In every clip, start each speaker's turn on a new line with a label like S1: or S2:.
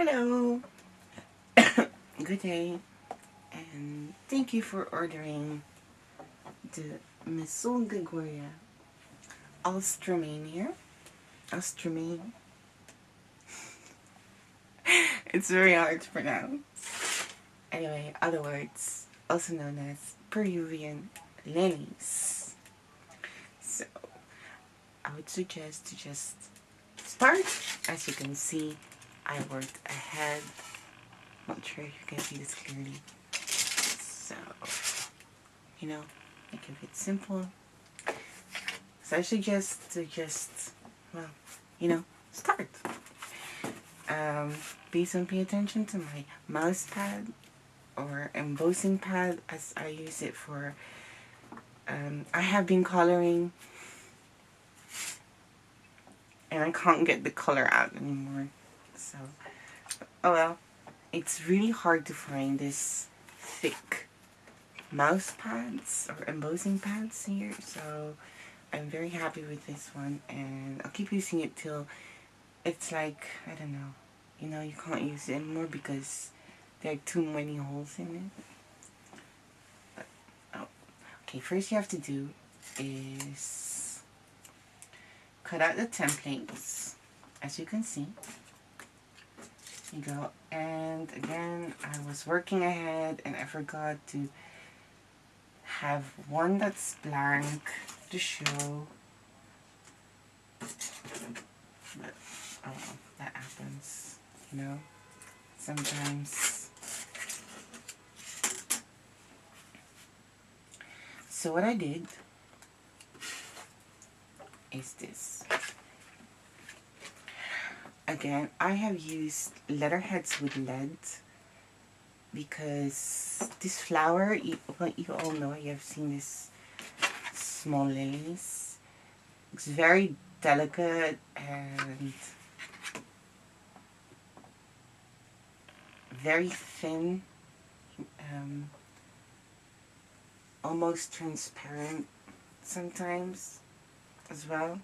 S1: Hello, good day, and thank you for ordering the Maison Gregoria Alstroemeria. Alstroemeria. It's very hard to pronounce. Anyway, other words, also known as Peruvian lilies. So, I would suggest to just start. As you can see, I worked ahead. Not sure if you can see this clearly. So, make it simple. So I suggest to just, start. Please don't pay attention to my mouse pad or embossing pad as I use it for, I have been coloring and I can't get the color out anymore. So, oh well, it's really hard to find this thick mouse pads or embossing pads here, so I'm very happy with this one, and I'll keep using it till it's like, I don't know, you can't use it anymore because there are too many holes in it. But, okay, first you have to do is cut out the templates. As you can see, you go, and again, I was working ahead and I forgot to have one that's blank to show. But, oh, that happens, sometimes. So what I did is this. Again, I have used letterheads with lead because this flower, you all know, you have seen this small lilies. It's very delicate and very thin, almost transparent sometimes as well.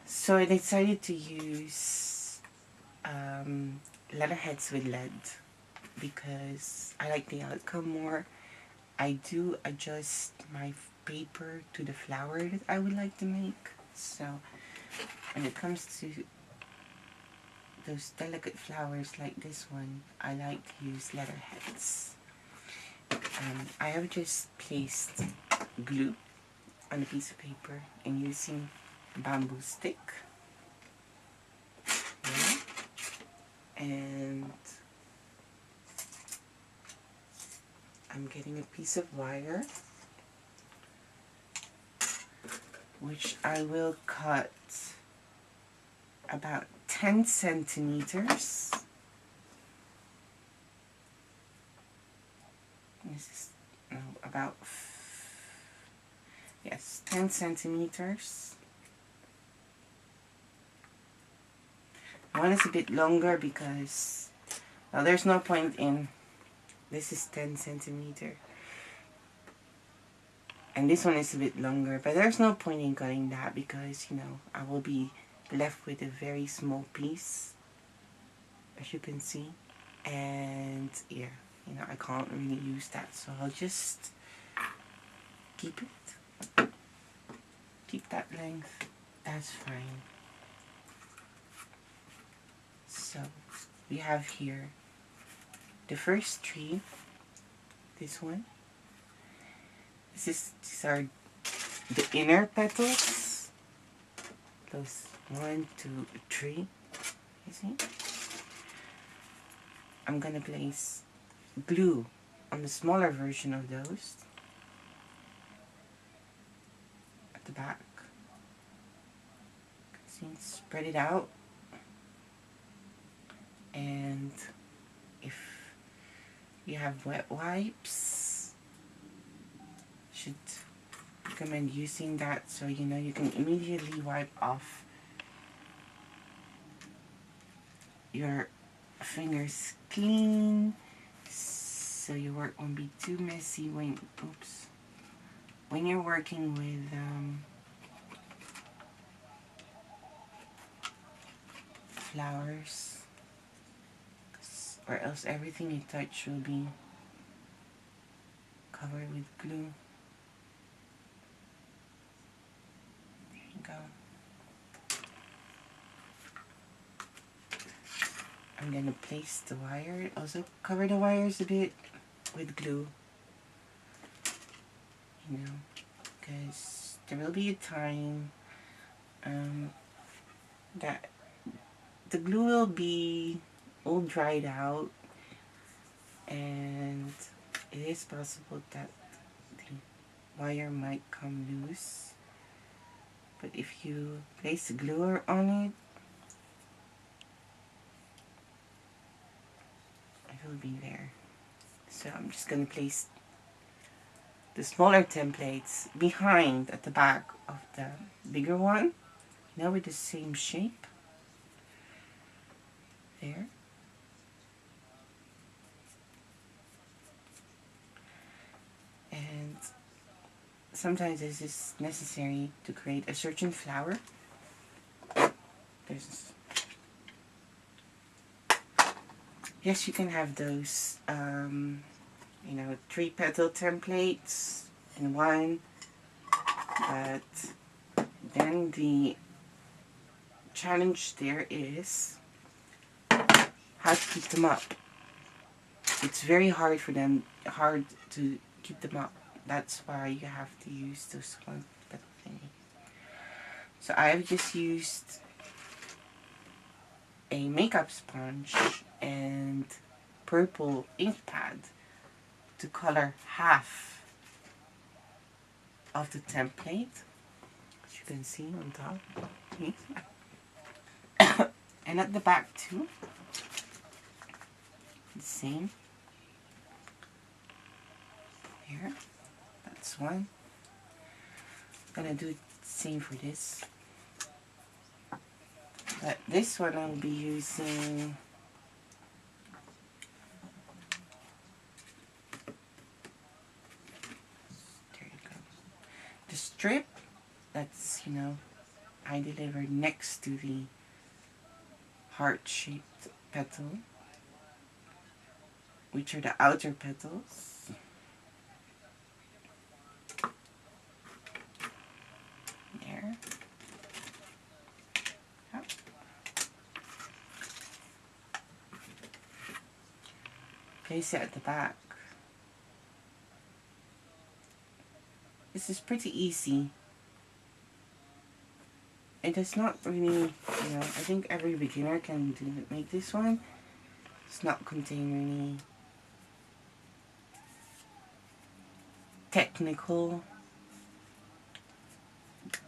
S1: So I decided to use letterheads with lead because I like the outcome more. I do adjust my paper to the flower that I would like to make. So when it comes to those delicate flowers like this one, I like to use letterheads. I have just placed glue on a piece of paper and using a bamboo stick. Yeah. And I'm getting a piece of wire which I will cut about 10 centimeters. This is about, yes, 10 centimeters. One is a bit longer because, well, there's no point in, this is 10 centimeter. And this one is a bit longer, but there's no point in cutting that because, I will be left with a very small piece, as you can see. And yeah, I can't really use that, so I'll just keep it. Keep that length. That's fine. So we have here the first tree. This one. These are the inner petals. Those 1, 2, 3. You see? I'm gonna place glue on the smaller version of those at the back. See, spread it out, and if you have wet wipes, should recommend using that so you can immediately wipe off your fingers clean, so your work won't be too messy when you're working with flowers. or else everything you touch will be covered with glue. There you go. I'm gonna place the wire, also cover the wires a bit with glue, you know, because there will be a time that the glue will be all dried out, and it is possible that the wire might come loose. But if you place the glue on it, it will be there. So I'm just going to place the smaller templates behind at the back of the bigger one. Now with the same shape. There. And sometimes this is necessary to create a certain flower. There's, yes, you can have those, you know, 3-petal templates in one, but then the challenge there is how to keep them up. It's very hard to keep them up. That's why you have to use those 1-petal thingy. So I have just used a makeup sponge and purple ink pad to color half of the template, as you can see on top. And at the back too, the same. Here, that's one. I'm gonna do the same for this. But this one I'll be using the strip that's, you know, I delivered next to the heart-shaped petal, which are the outer petals. There. Yep. Place it at the back. This is pretty easy. It does not really, you know, I think every beginner can make this one. It's not contain any technical.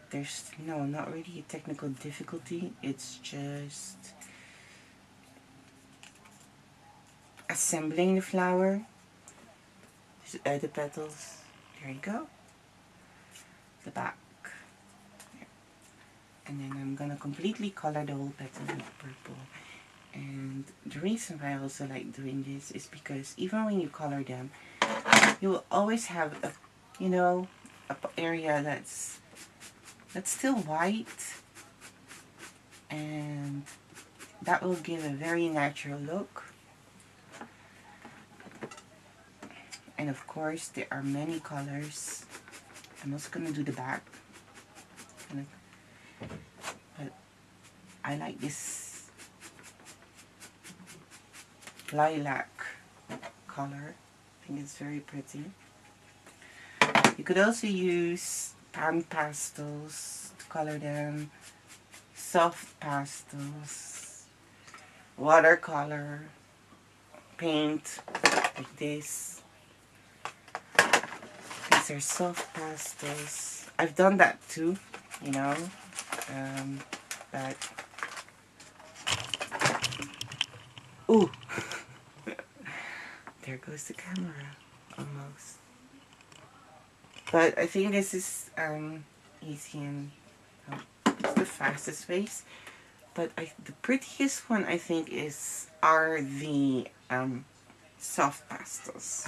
S1: There's not really a technical difficulty. It's just assembling the flower. Just add the petals. There you go. The back. And then I'm gonna completely color the whole petal with purple. And the reason why I also like doing this is because even when you color them, you will always have a, you know, a area that's still white, and that will give a very natural look. And of course there are many colors. I'm also gonna do the back. But I like this lilac color. I think it's very pretty. You could also use pan pastels to color them, soft pastels, watercolor, paint like this. These are soft pastels. I've done that too, you know, but ooh, there goes the camera almost. But I think this is easy and it's the fastest ways. But the prettiest one I think are the soft pastels.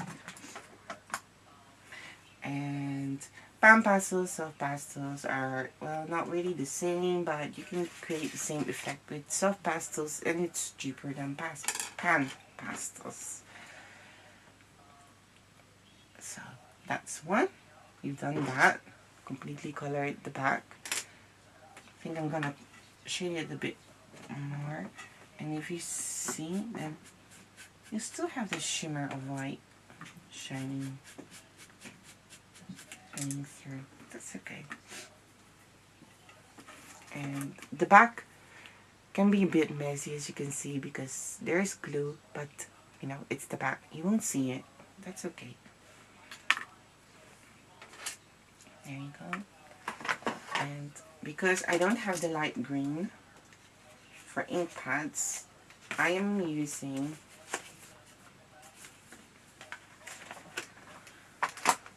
S1: And pan pastels, soft pastels are, well, not really the same, but you can create the same effect with soft pastels, and it's cheaper than pan pastels. So that's one. You've done that. Completely colored the back. I think I'm gonna shade it a bit more. And if you see, then you still have the shimmer of white shining through. That's okay. And the back can be a bit messy, as you can see, because there's glue, but you know, it's the back. You won't see it. That's okay. There you go. And because I don't have the light green for ink pads, I am using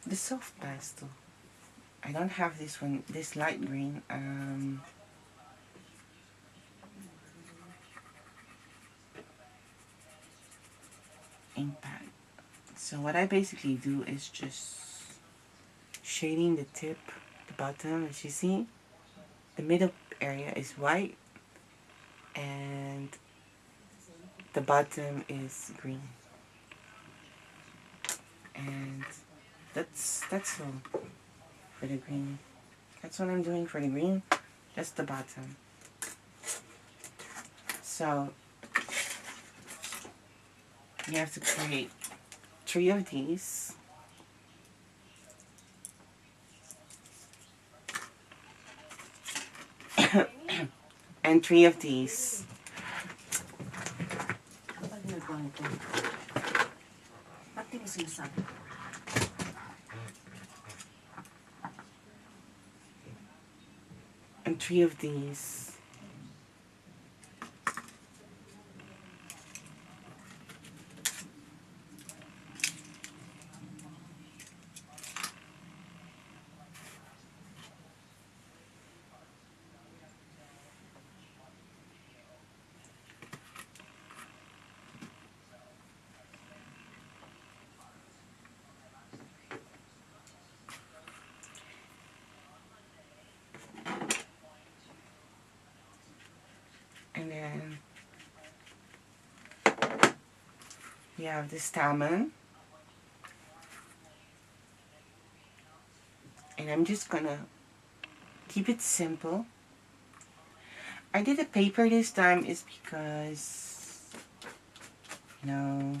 S1: the soft pastel. I don't have this one, this light green. Ink pad. So what I basically do is just shading the tip, the bottom, as you see. The middle area is white and the bottom is green. And that's all for the green. That's what I'm doing for the green, just the bottom. So you have to create 3 of these. And 3 of these. And 3 of these. And then you have the stammen. And I'm just gonna keep it simple. I did a paper this time is because, you know,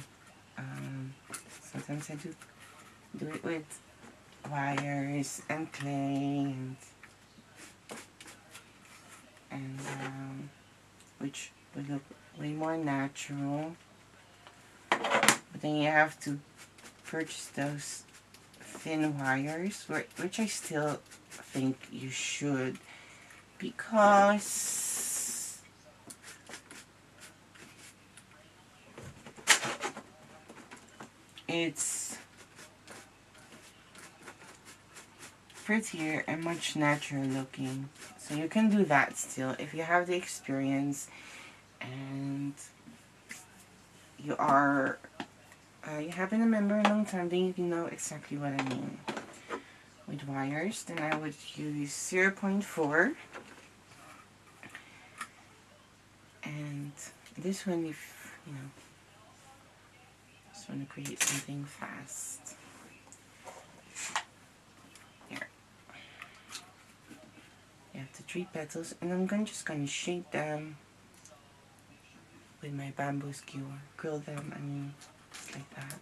S1: sometimes I do it with wires and clay and which would look way more natural. But then you have to purchase those thin wires, which I still think you should, because it's prettier and much natural looking. So you can do that still if you have the experience and you are you have been a member a long time, then you can know exactly what I mean. With wires, then I would use 0.4, and this one, if you know, just want to create something fast. Here, you have the 3 petals, and I'm just gonna shape them with my bamboo skewer. Grill them, I mean, just like that.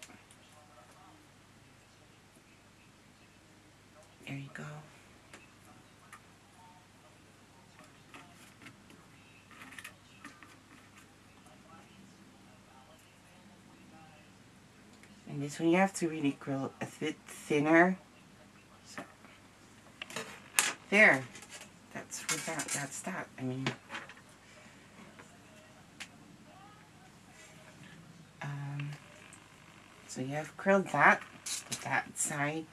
S1: There you go. And this one you have to really grill a bit thinner. So, there. That's that. I mean, so you have grilled that side.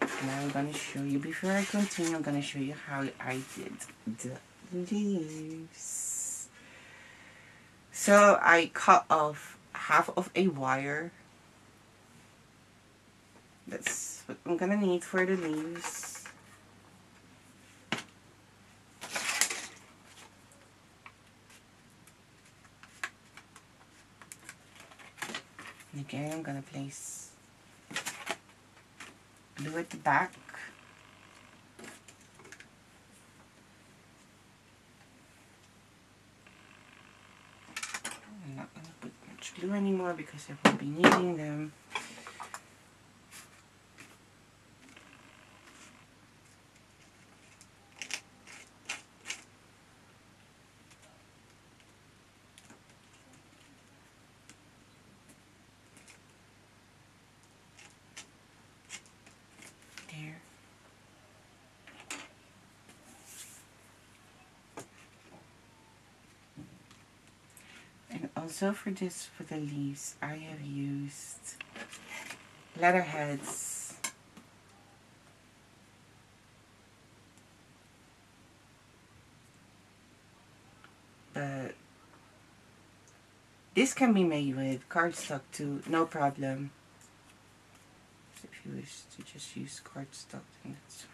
S1: Now I'm gonna show you, before I continue, I'm gonna show you how I did the leaves. So I cut off half of a wire. That's what I'm gonna need for the leaves. And again, I'm gonna place glue at the back. I'm not gonna put much glue anymore because I won't be needing them. There. And also for the leaves, I have used letterheads. But this can be made with cardstock too, no problem. So if you wish to just use cardstock, then that's fine.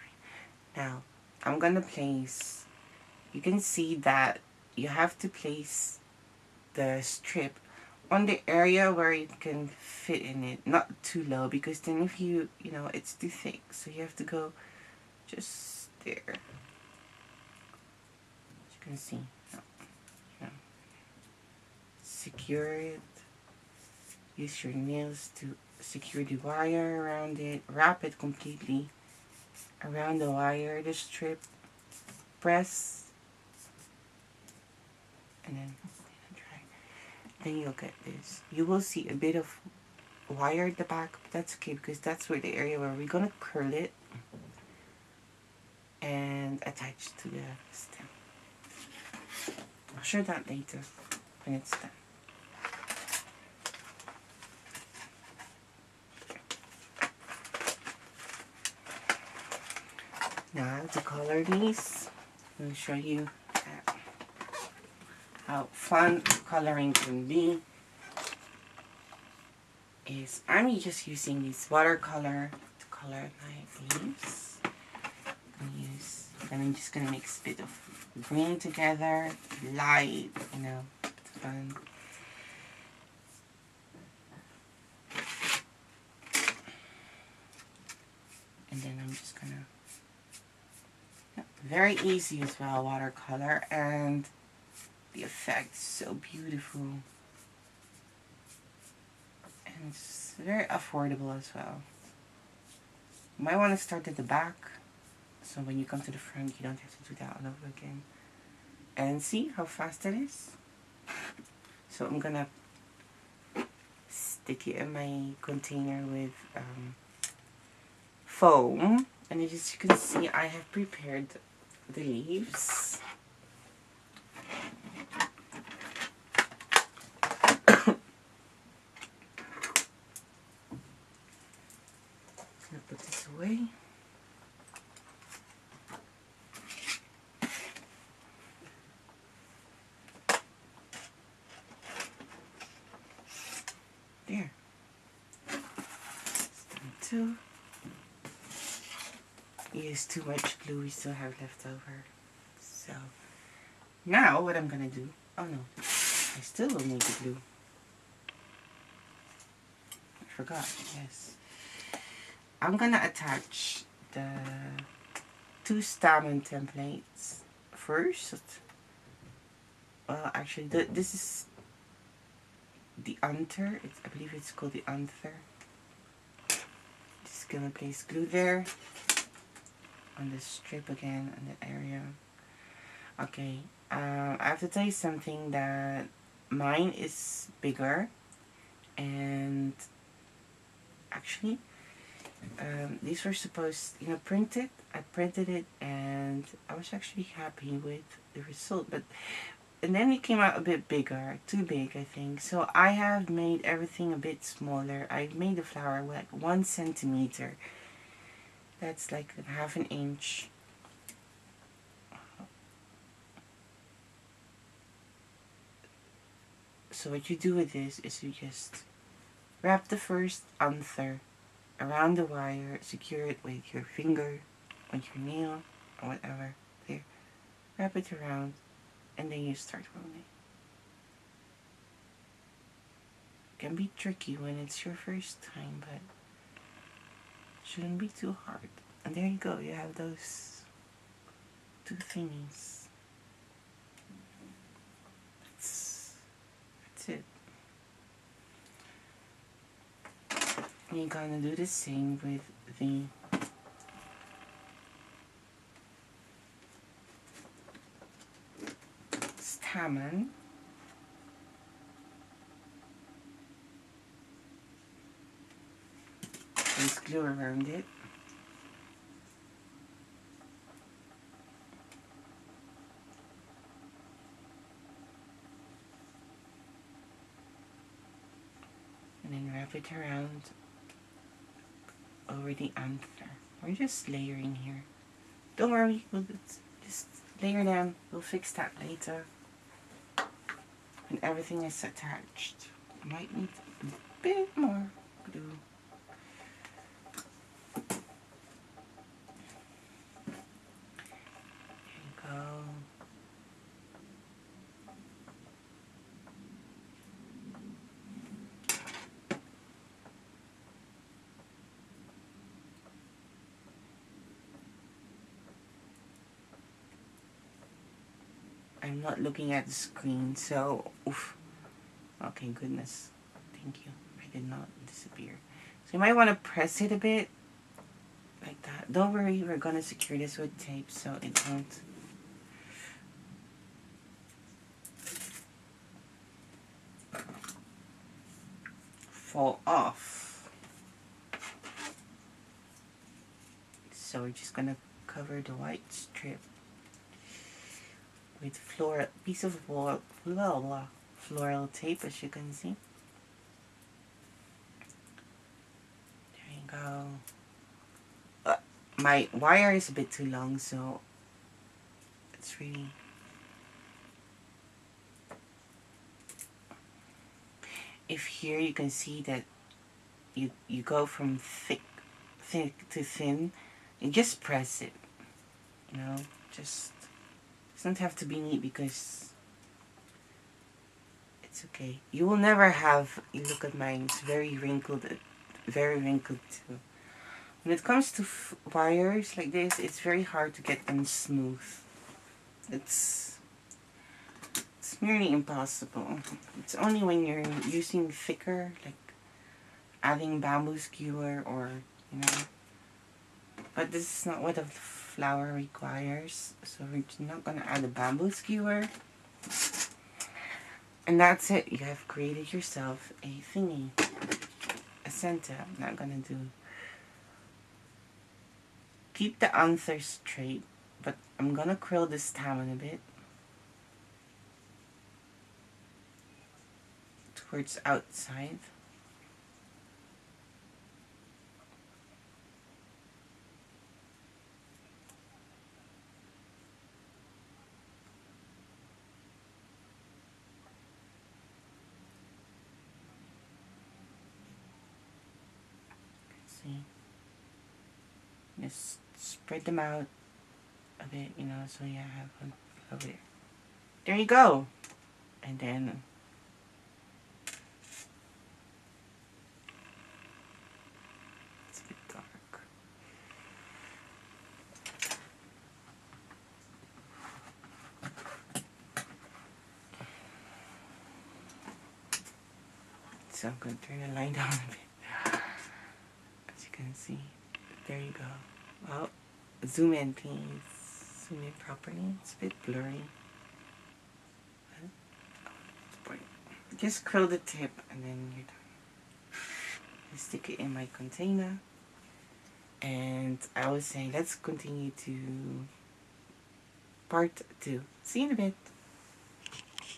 S1: Now, I'm gonna place, you can see that you have to place the strip on the area where it can fit in it, not too low, because then if you know, it's too thick, so you have to go just there. As you can see, you know, secure it, use your nails to secure the wire around it, wrap it completely around the wire, the strip, press, and then dry. Then you'll get this. You will see a bit of wire at the back, but that's okay because that's where the area where we're gonna curl it and attach to the stem. I'll show that later when it's done. Now to color these, I'm going to show you how fun coloring can be. I'm just using this watercolor to color my leaves. And I'm just going to mix a bit of green together, light, you know, it's fun. And then I'm just going to, very easy as well, watercolor, and the effect is so beautiful. And it's very affordable as well. You might want to start at the back, so when you come to the front, you don't have to do that all over again. And see how fast it is? So I'm gonna stick it in my container with foam. And as you can see, I have prepared the leaves. I'm gonna put this away. There. It's done too. Use too much glue we still have left over. So now what I'm gonna do, oh no, I still will need the glue. I forgot, yes. I'm gonna attach the 2 stamen templates first. Well, actually, this is the anther. I believe it's called the anther. Just gonna place glue there on the strip again on the area. Okay, I have to tell you something, that mine is bigger, and actually these were supposed, you know, printed. I printed it and I was actually happy with the result, and then it came out a bit bigger, too big I think. So I have made everything a bit smaller. I made the flower like 1 centimeter. That's like ½ an inch. So what you do with this is you just wrap the first anther around the wire, secure it with your finger, with your nail, or whatever. There. Wrap it around, and then you start rolling. can be tricky when it's your first time, but shouldn't be too hard. And there you go, you have those two thingies. That's it. And you're gonna do the same with the stamen. There's glue around it. And then wrap it around over the antler. We're just layering here. Don't worry, we'll just layer them. We'll fix that later. And everything is attached. Might need a bit more glue. There you go. I'm not looking at the screen, so oof. Okay, goodness. Thank you. I did not disappear. So you might want to press it a bit like that. Don't worry, we're gonna secure this with tape so it won't fall off. So we're just gonna cover the white strip with piece of floral tape, as you can see. There you go. My wire is a bit too long, so it's really... If here you can see that you go from thick to thin, you just press it, you know, just... It doesn't have to be neat because it's okay. You will never have, you look at mine, it's very wrinkled too. When it comes to wires like this, it's very hard to get them smooth. It's nearly impossible. It's only when you're using thicker, like adding bamboo skewer or, you know. But this is not what a flower requires, so we're not going to add a bamboo skewer. And that's it. You have created yourself a thingy, a center. I'm not going to do... Keep the anther straight, but I'm going to curl this stamen a bit towards outside. See, just spread them out a bit, you know, so you have one over there. There you go. And then it's a bit dark. So I'm going to turn the light down a bit. As you can see, there you go. Well, zoom in, please. Zoom in properly. It's a bit blurry. Just curl the tip and then you're done. I stick it in my container. And I was saying, let's continue to part 2. See you in a bit.